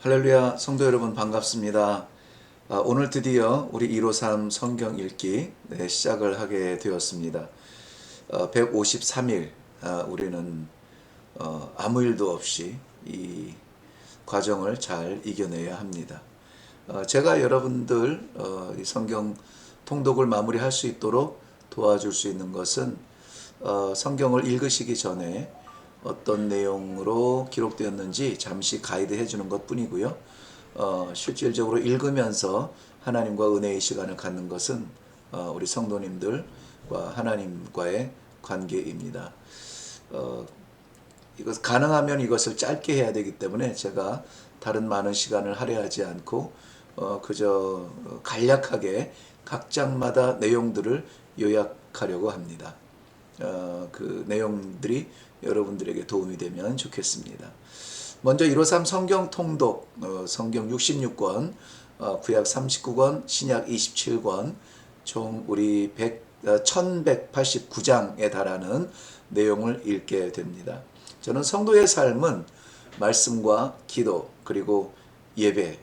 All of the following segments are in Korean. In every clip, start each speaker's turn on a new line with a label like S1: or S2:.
S1: 할렐루야, 성도 여러분 반갑습니다. 오늘 드디어 우리 153 성경 읽기 시작을 하게 되었습니다. 153일 우리는 아무 일도 없이 이 과정을 잘 이겨내야 합니다. 제가 여러분들 이 성경 통독을 마무리할 수 있도록 도와줄 수 있는 것은 성경을 읽으시기 전에 어떤 내용으로 기록되었는지 잠시 가이드 해주는 것 뿐이고요. 실질적으로 읽으면서 하나님과 은혜의 시간을 갖는 것은 우리 성도님들과 하나님과의 관계입니다. 가능하면 이것을 짧게 해야 되기 때문에 제가 다른 많은 시간을 할애하지 않고 그저 간략하게 각 장마다 내용들을 요약하려고 합니다. 그 내용들이 여러분들에게 도움이 되면 좋겠습니다. 먼저 153 성경 통독, 성경 66권, 구약 39권, 신약 27권, 총 우리 1189장에 달하는 내용을 읽게 됩니다. 저는 성도의 삶은 말씀과 기도 그리고 예배,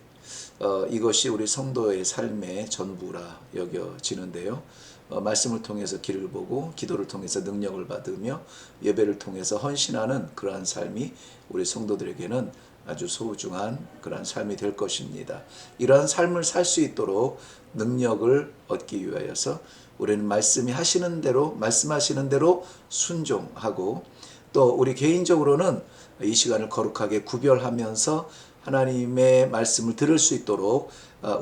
S1: 이것이 우리 성도의 삶의 전부라 여겨지는데요. 말씀을 통해서 길을 보고 기도를 통해서 능력을 받으며 예배를 통해서 헌신하는 그러한 삶이 우리 성도들에게는 아주 소중한 그러한 삶이 될 것입니다. 이러한 삶을 살 수 있도록 능력을 얻기 위하여서 우리는 말씀하시는 대로 순종하고, 또 우리 개인적으로는 이 시간을 거룩하게 구별하면서 하나님의 말씀을 들을 수 있도록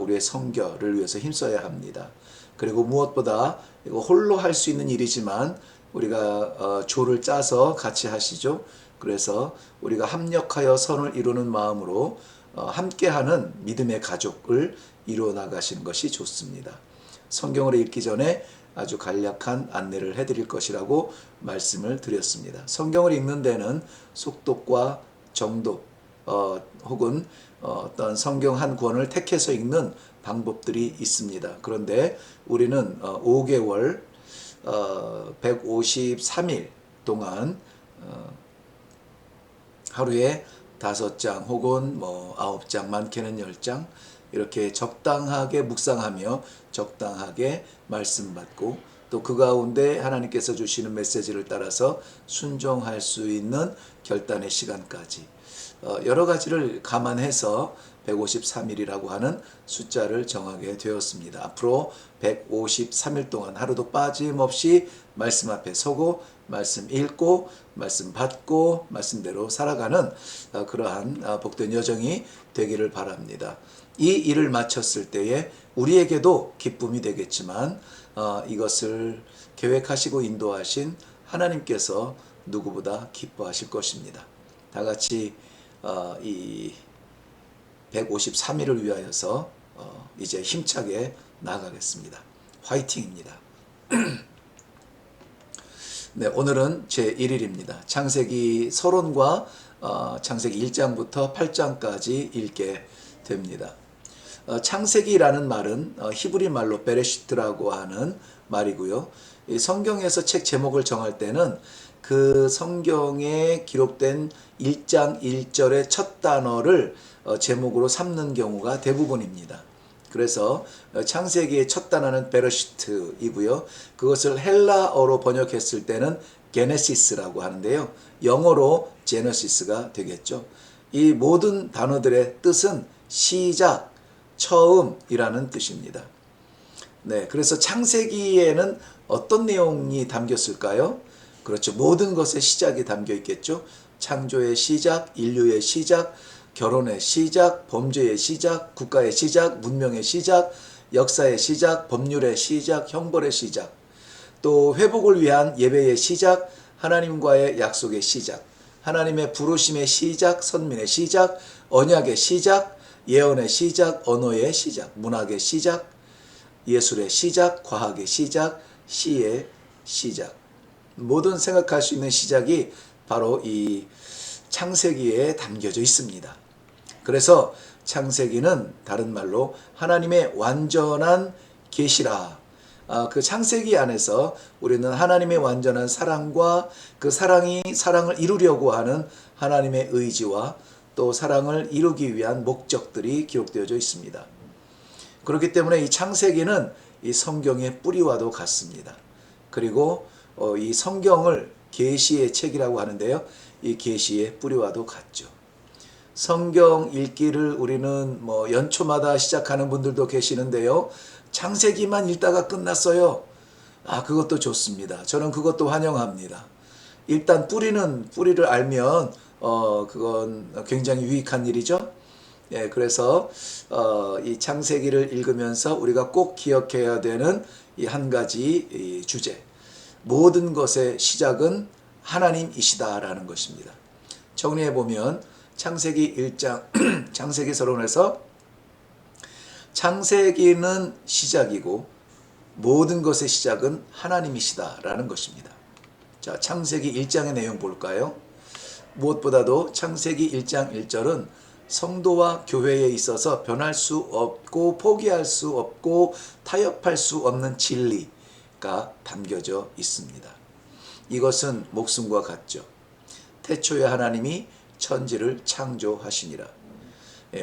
S1: 우리의 성결을 위해서 힘써야 합니다. 그리고 무엇보다 이거 홀로 할 수 있는 일이지만 우리가 조를 짜서 같이 하시죠. 그래서 우리가 합력하여 선을 이루는 마음으로 함께하는 믿음의 가족을 이루어 나가시는 것이 좋습니다. 성경을 읽기 전에 아주 간략한 안내를 해드릴 것이라고 말씀을 드렸습니다. 성경을 읽는 데는 속독과 정독 혹은 어떤 성경 한 권을 택해서 읽는 방법들이 있습니다. 그런데 우리는 5개월 153일 동안 하루에 5장 혹은 9장, 많게는 10장 이렇게 적당하게 묵상하며 적당하게 말씀 받고, 또 그 가운데 하나님께서 주시는 메시지를 따라서 순종할 수 있는 결단의 시간까지 여러 가지를 감안해서 153일이라고 하는 숫자를 정하게 되었습니다. 앞으로 153일 동안 하루도 빠짐없이 말씀 앞에 서고 말씀 읽고 말씀 받고 말씀대로 살아가는 그러한 복된 여정이 되기를 바랍니다. 이 일을 마쳤을 때에 우리에게도 기쁨이 되겠지만 이것을 계획하시고 인도하신 하나님께서 누구보다 기뻐하실 것입니다. 다 같이 이 153일을 위하여서 이제 힘차게 나아가겠습니다. 화이팅입니다. 네, 오늘은 제1일입니다. 창세기 서론과 창세기 1장부터 8장까지 읽게 됩니다. 창세기라는 말은 히브리 말로 베레시트라고 하는 말이고요. 성경에서 책 제목을 정할 때는 그 성경에 기록된 1장 1절의 첫 단어를 제목으로 삼는 경우가 대부분입니다. 그래서 창세기의 첫 단어는 베레시트이고요. 그것을 헬라어로 번역했을 때는 게네시스라고 하는데요. 영어로 제너시스가 되겠죠. 이 모든 단어들의 뜻은 시작, 처음이라는 뜻입니다. 네, 그래서 창세기에는 어떤 내용이 담겼을까요? 그렇죠. 모든 것의 시작이 담겨 있겠죠. 창조의 시작, 인류의 시작, 결혼의 시작, 범죄의 시작, 국가의 시작, 문명의 시작, 역사의 시작, 법률의 시작, 형벌의 시작, 또 회복을 위한 예배의 시작, 하나님과의 약속의 시작, 하나님의 부르심의 시작, 선민의 시작, 언약의 시작, 예언의 시작, 언어의 시작, 문학의 시작, 예술의 시작, 과학의 시작, 시의 시작. 모든 생각할 수 있는 시작이 바로 이 창세기에 담겨져 있습니다. 그래서 창세기는 다른 말로 하나님의 완전한 계시라. 그 창세기 안에서 우리는 하나님의 완전한 사랑과 그 사랑을 이루려고 하는 하나님의 의지와 또 사랑을 이루기 위한 목적들이 기록되어져 있습니다. 그렇기 때문에 이 창세기는 이 성경의 뿌리와도 같습니다. 그리고 이 성경을 계시의 책이라고 하는데요. 이 계시의 뿌리와도 같죠. 성경 읽기를 우리는 연초마다 시작하는 분들도 계시는데요. 창세기만 읽다가 끝났어요. 그것도 좋습니다. 저는 그것도 환영합니다. 일단 뿌리를 알면 그건 굉장히 유익한 일이죠. 예, 그래서 이 창세기를 읽으면서 우리가 꼭 기억해야 되는 이 한 가지 이 주제, 모든 것의 시작은 하나님이시다라는 것입니다. 정리해 보면 창세기 1장 창세기서론에서 창세기는 시작이고 모든 것의 시작은 하나님이시다라는 것입니다. 자, 창세기 1장의 내용 볼까요? 무엇보다도 창세기 1장 1절은 성도와 교회에 있어서 변할 수 없고 포기할 수 없고 타협할 수 없는 진리가 담겨져 있습니다. 이것은 목숨과 같죠. 태초에 하나님이 천지를 창조하시니라.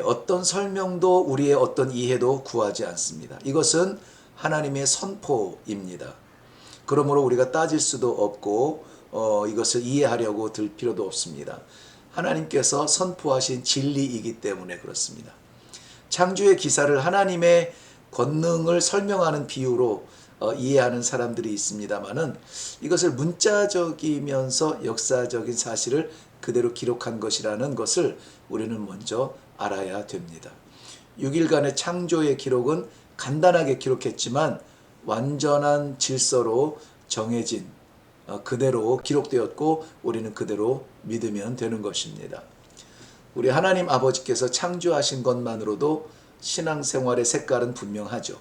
S1: 어떤 설명도 우리의 어떤 이해도 구하지 않습니다. 이것은 하나님의 선포입니다. 그러므로 우리가 따질 수도 없고 이것을 이해하려고 들 필요도 없습니다. 하나님께서 선포하신 진리이기 때문에 그렇습니다. 창조의 기사를 하나님의 권능을 설명하는 비유로 이해하는 사람들이 있습니다만은 이것을 문자적이면서 역사적인 사실을 그대로 기록한 것이라는 것을 우리는 먼저 알아야 됩니다. 6일간의 창조의 기록은 간단하게 기록했지만 완전한 질서로 정해진 그대로 기록되었고 우리는 그대로 믿으면 되는 것입니다. 우리 하나님 아버지께서 창조하신 것만으로도 신앙생활의 색깔은 분명하죠.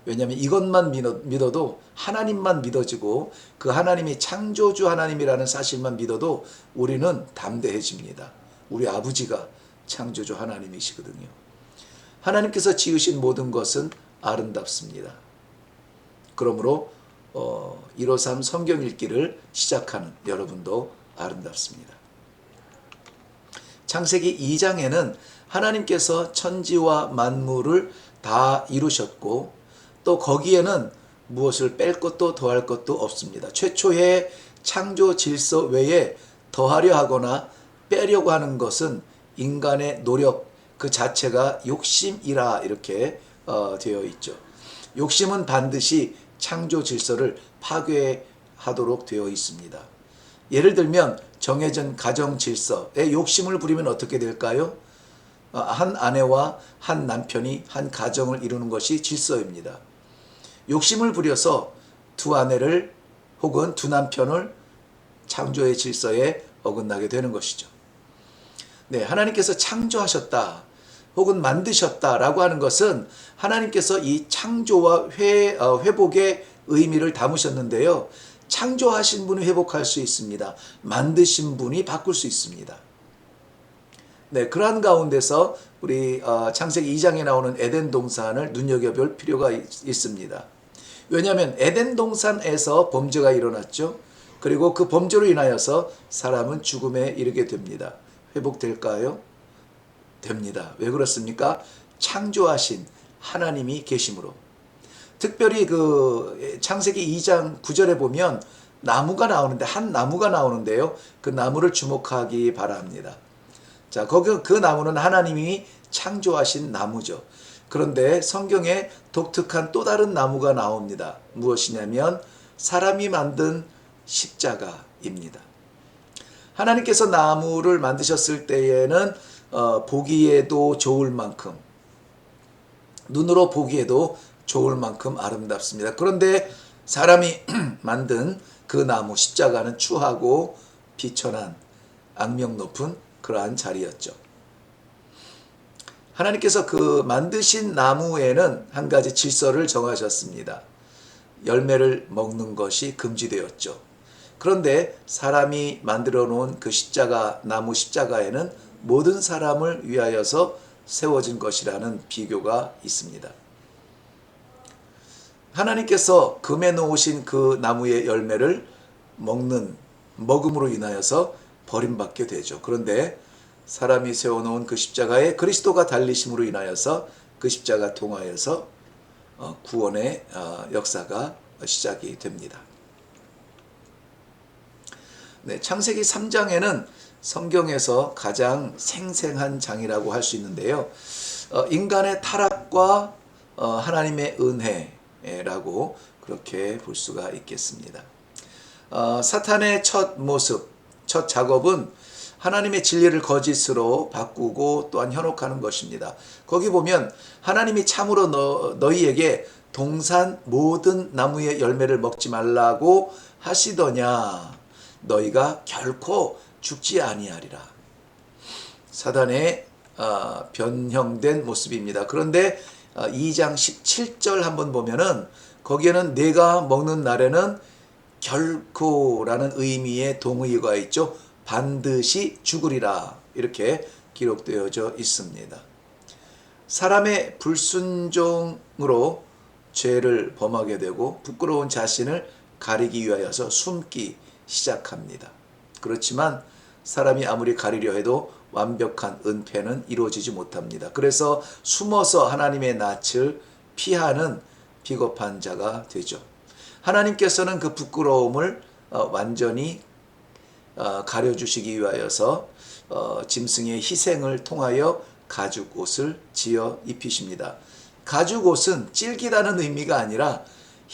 S1: 왜냐하면 이것만 믿어도 하나님만 믿어지고 그 하나님이 창조주 하나님이라는 사실만 믿어도 우리는 담대해집니다. 우리 아버지가 창조주 하나님이시거든요. 하나님께서 지으신 모든 것은 아름답습니다. 그러므로 153 성경 읽기를 시작하는 여러분도 아름답습니다. 창세기 2장에는 하나님께서 천지와 만물을 다 이루셨고 또 거기에는 무엇을 뺄 것도 더할 것도 없습니다. 최초의 창조 질서 외에 더하려 하거나 빼려고 하는 것은 인간의 노력 그 자체가 욕심이라 이렇게 되어 있죠. 욕심은 반드시 창조 질서를 파괴하도록 되어 있습니다. 예를 들면 정해진 가정 질서에 욕심을 부리면 어떻게 될까요? 한 아내와 한 남편이 한 가정을 이루는 것이 질서입니다. 욕심을 부려서 두 아내를 혹은 두 남편을 창조의 질서에 어긋나게 되는 것이죠. 네, 하나님께서 창조하셨다 혹은 만드셨다라고 하는 것은 하나님께서 이 창조와 회복의 의미를 담으셨는데요. 창조하신 분이 회복할 수 있습니다. 만드신 분이 바꿀 수 있습니다. 네, 그러한 가운데서 우리 창세기 2장에 나오는 에덴 동산을 눈여겨볼 필요가 있습니다. 왜냐하면 에덴 동산에서 범죄가 일어났죠. 그리고 그 범죄로 인하여서 사람은 죽음에 이르게 됩니다. 회복될까요? 됩니다. 왜 그렇습니까? 창조하신 하나님이 계심으로. 특별히 그 창세기 2장 9절에 보면 나무가 나오는데 한 나무가 나오는데요. 그 나무를 주목하기 바랍니다. 자, 거기 그 나무는 하나님이 창조하신 나무죠. 그런데 성경에 독특한 또 다른 나무가 나옵니다. 무엇이냐면 사람이 만든 십자가입니다. 하나님께서 나무를 만드셨을 때에는 보기에도 좋을 만큼 눈으로 보기에도 좋을 만큼 아름답습니다. 그런데 사람이 만든 그 나무 십자가는 추하고 비천한 악명 높은 그러한 자리였죠. 하나님께서 그 만드신 나무에는 한 가지 질서를 정하셨습니다. 열매를 먹는 것이 금지되었죠. 그런데 사람이 만들어 놓은 그 십자가, 나무 십자가에는 모든 사람을 위하여서 세워진 것이라는 비교가 있습니다. 하나님께서 금해 놓으신 그 나무의 열매를 먹음으로 인하여서 버림받게 되죠. 그런데 사람이 세워놓은 그 십자가에 그리스도가 달리심으로 인하여서 그 십자가 통하여서 구원의 역사가 시작이 됩니다. 네, 창세기 3장에는 성경에서 가장 생생한 장이라고 할 수 있는데요. 인간의 타락과 하나님의 은혜라고 그렇게 볼 수가 있겠습니다. 사탄의 첫 모습, 첫 작업은 하나님의 진리를 거짓으로 바꾸고 또한 현혹하는 것입니다. 거기 보면 하나님이 참으로 너희에게 동산 모든 나무의 열매를 먹지 말라고 하시더냐, 너희가 결코 죽지 아니하리라. 사단의 변형된 모습입니다. 그런데 2장 17절 한번 보면은 거기에는 내가 먹는 날에는 결코라는 의미의 동의어가 있죠. 반드시 죽으리라, 이렇게 기록되어져 있습니다. 사람의 불순종으로 죄를 범하게 되고 부끄러운 자신을 가리기 위하여서 숨기 시작합니다. 그렇지만 사람이 아무리 가리려 해도 완벽한 은폐는 이루어지지 못합니다. 그래서 숨어서 하나님의 낯을 피하는 비겁한 자가 되죠. 하나님께서는 그 부끄러움을 완전히 가려주시기 위하여서 짐승의 희생을 통하여 가죽옷을 지어 입히십니다. 가죽옷은 찔기다는 의미가 아니라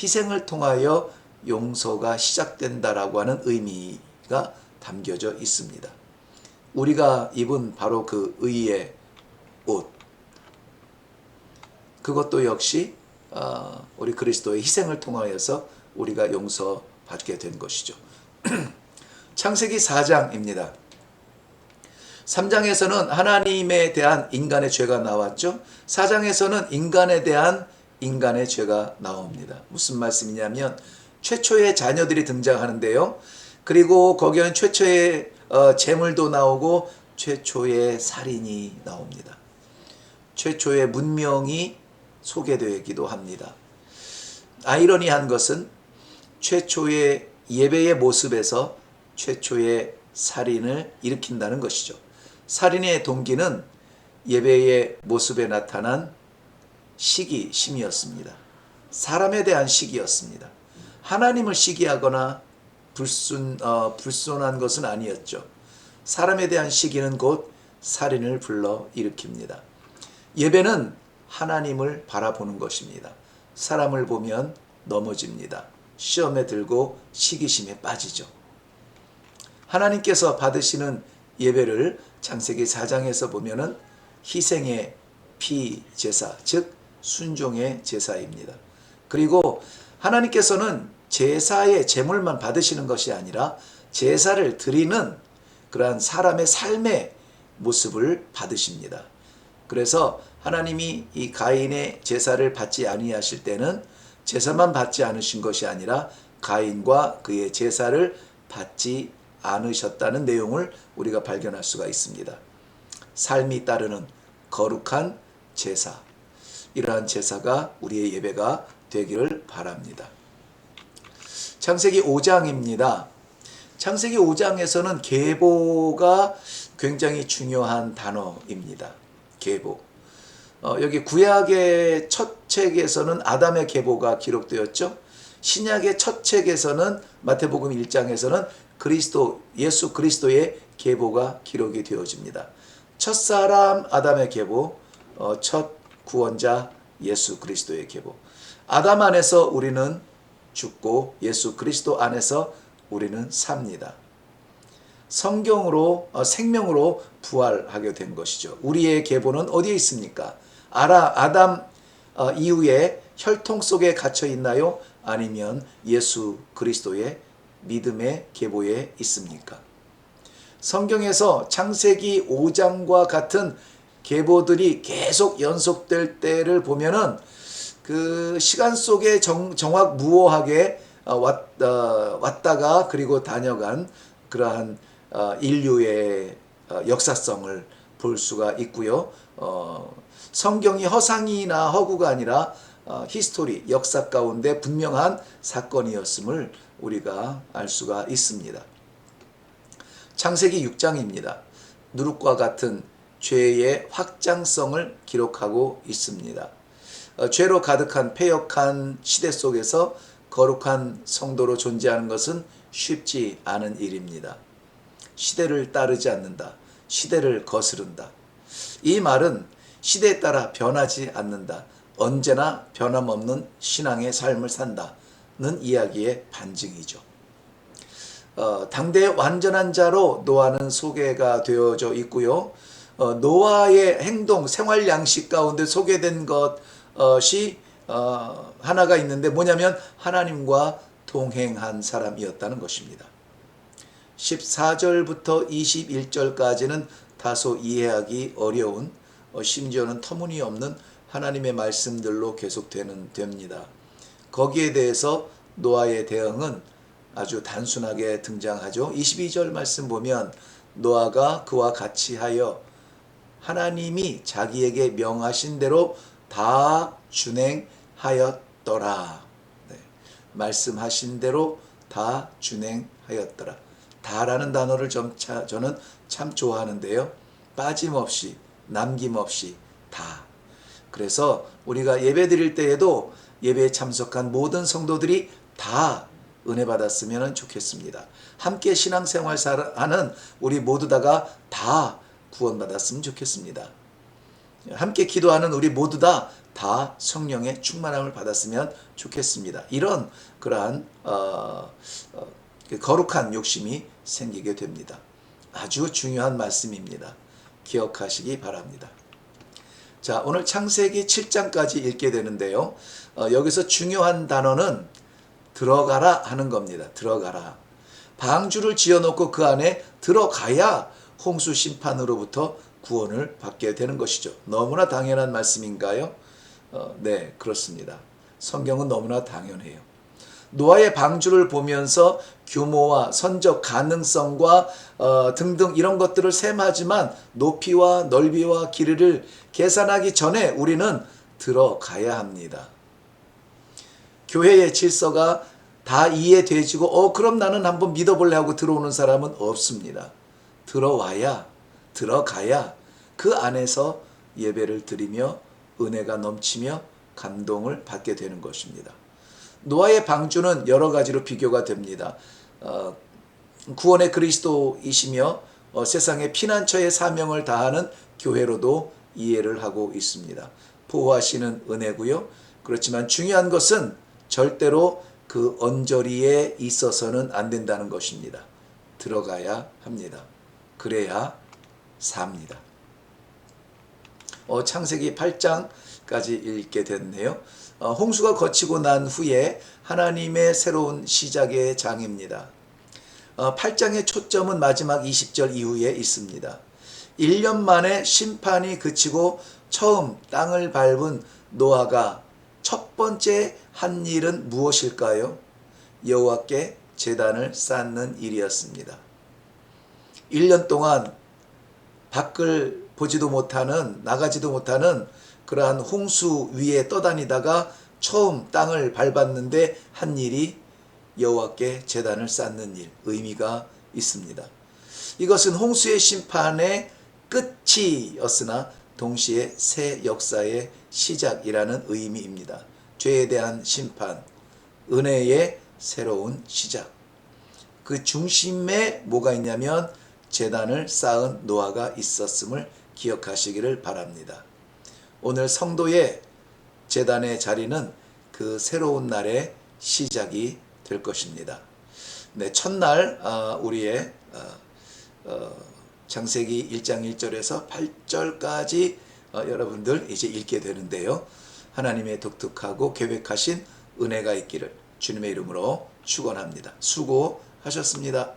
S1: 희생을 통하여 용서가 시작된다라고 하는 의미가 담겨져 있습니다. 우리가 입은 바로 그 의의 옷, 그것도 역시 우리 그리스도의 희생을 통하여서 우리가 용서받게 된 것이죠. 창세기 4장입니다. 3장에서는 하나님에 대한 인간의 죄가 나왔죠. 4장에서는 인간에 대한 인간의 죄가 나옵니다. 무슨 말씀이냐면 최초의 자녀들이 등장하는데요. 그리고 거기에는 최초의 재물도 나오고 최초의 살인이 나옵니다. 최초의 문명이 소개되기도 합니다. 아이러니한 것은 최초의 예배의 모습에서 최초의 살인을 일으킨다는 것이죠. 살인의 동기는 예배의 모습에 나타난 시기심이었습니다. 사람에 대한 시기였습니다. 하나님을 시기하거나 불손한 것은 아니었죠. 사람에 대한 시기는 곧 살인을 불러 일으킵니다. 예배는 하나님을 바라보는 것입니다. 사람을 보면 넘어집니다. 시험에 들고 시기심에 빠지죠. 하나님께서 받으시는 예배를 창세기 4장에서 보면은 희생의 피제사, 즉 순종의 제사입니다. 그리고 하나님께서는 제사의 제물만 받으시는 것이 아니라 제사를 드리는 그러한 사람의 삶의 모습을 받으십니다. 그래서 하나님이 이 가인의 제사를 받지 아니하실 때는 제사만 받지 않으신 것이 아니라 가인과 그의 제사를 받지 않으셨다는 내용을 우리가 발견할 수가 있습니다. 삶이 따르는 거룩한 제사, 이러한 제사가 우리의 예배가 되기를 바랍니다. 창세기 5장입니다. 창세기 5장에서는 계보가 굉장히 중요한 단어입니다. 계보. 여기 구약의 첫 책에서는 아담의 계보가 기록되었죠. 신약의 첫 책에서는 마태복음 1장에서는 예수 그리스도의 계보가 기록이 되어집니다. 첫사람 아담의 계보, 첫 구원자 예수 그리스도의 계보. 아담 안에서 우리는 죽고 예수 그리스도 안에서 우리는 삽니다. 성경으로 생명으로 부활하게 된 것이죠. 우리의 계보는 어디에 있습니까? 아담 이후에 혈통 속에 갇혀 있나요? 아니면 예수 그리스도의 믿음의 계보에 있습니까? 성경에서 창세기 5장과 같은 계보들이 계속 연속될 때를 보면은 그 시간 속에 정확무오하게 왔다가 그리고 다녀간 그러한 인류의 역사성을 볼 수가 있고요. 성경이 허상이나 허구가 아니라 히스토리, 역사 가운데 분명한 사건이었음을 우리가 알 수가 있습니다. 창세기 6장입니다. 누룩과 같은 죄의 확장성을 기록하고 있습니다. 죄로 가득한 패역한 시대 속에서 거룩한 성도로 존재하는 것은 쉽지 않은 일입니다. 시대를 따르지 않는다. 시대를 거스른다. 이 말은 시대에 따라 변하지 않는다. 언제나 변함없는 신앙의 삶을 산다는 이야기의 반증이죠. 당대의 완전한 자로 노아는 소개가 되어져 있고요. 노아의 행동, 생활 양식 가운데 소개된 것이 하나가 있는데 뭐냐면 하나님과 동행한 사람이었다는 것입니다. 14절부터 21절까지는 다소 이해하기 어려운 심지어는 터무니없는 하나님의 말씀들로 계속됩니다. 거기에 대해서 노아의 대응은 아주 단순하게 등장하죠. 22절 말씀 보면 노아가 그와 같이 하여 하나님이 자기에게 명하신 대로 다 준행하였더라. 네. 말씀하신 대로 다 준행하였더라. 다라는 단어를 저는 참 좋아하는데요. 빠짐없이 남김없이 다. 그래서 우리가 예배 드릴 때에도 예배에 참석한 모든 성도들이 다 은혜 받았으면 좋겠습니다. 함께 신앙생활 하는 우리 모두 다가 다 구원받았으면 좋겠습니다. 함께 기도하는 우리 모두 다 성령의 충만함을 받았으면 좋겠습니다. 이런 그러한 거룩한 욕심이 생기게 됩니다. 아주 중요한 말씀입니다. 기억하시기 바랍니다. 자, 오늘 창세기 7장까지 읽게 되는데요. 여기서 중요한 단어는 들어가라 하는 겁니다. 들어가라. 방주를 지어놓고 그 안에 들어가야 홍수 심판으로부터 구원을 받게 되는 것이죠. 너무나 당연한 말씀인가요? 네, 그렇습니다. 성경은 너무나 당연해요. 노아의 방주를 보면서 규모와 선적 가능성과 등등 이런 것들을 셈하지만 높이와 넓이와 길이를 계산하기 전에 우리는 들어가야 합니다. 교회의 질서가 다 이해되지고 그럼 나는 한번 믿어볼래 하고 들어오는 사람은 없습니다. 들어가야 그 안에서 예배를 드리며 은혜가 넘치며 감동을 받게 되는 것입니다. 노아의 방주는 여러 가지로 비교가 됩니다. 구원의 그리스도이시며 세상의 피난처의 사명을 다하는 교회로도 이해를 하고 있습니다. 보호하시는 은혜고요. 그렇지만 중요한 것은 절대로 그 언저리에 있어서는 안 된다는 것입니다. 들어가야 합니다. 그래야 삽니다. 창세기 8장까지 읽게 됐네요. 홍수가 거치고 난 후에 하나님의 새로운 시작의 장입니다. 8장의 초점은 마지막 20절 이후에 있습니다. 1년 만에 심판이 그치고 처음 땅을 밟은 노아가 첫 번째 한 일은 무엇일까요? 여호와께 제단을 쌓는 일이었습니다. 1년 동안 밖을 보지도 못하는, 나가지도 못하는 그러한 홍수 위에 떠다니다가 처음 땅을 밟았는데 한 일이 여호와께 제단을 쌓는 일, 의미가 있습니다. 이것은 홍수의 심판의 끝이었으나 동시에 새 역사의 시작이라는 의미입니다. 죄에 대한 심판, 은혜의 새로운 시작. 그 중심에 뭐가 있냐면 제단을 쌓은 노아가 있었음을 기억하시기를 바랍니다. 오늘 성도의 제단의 자리는 그 새로운 날의 시작이 될 것입니다. 네, 첫날 우리의 창세기 1장 1절에서 8절까지 여러분들 이제 읽게 되는데요. 하나님의 독특하고 계획하신 은혜가 있기를 주님의 이름으로 축원합니다. 수고하셨습니다.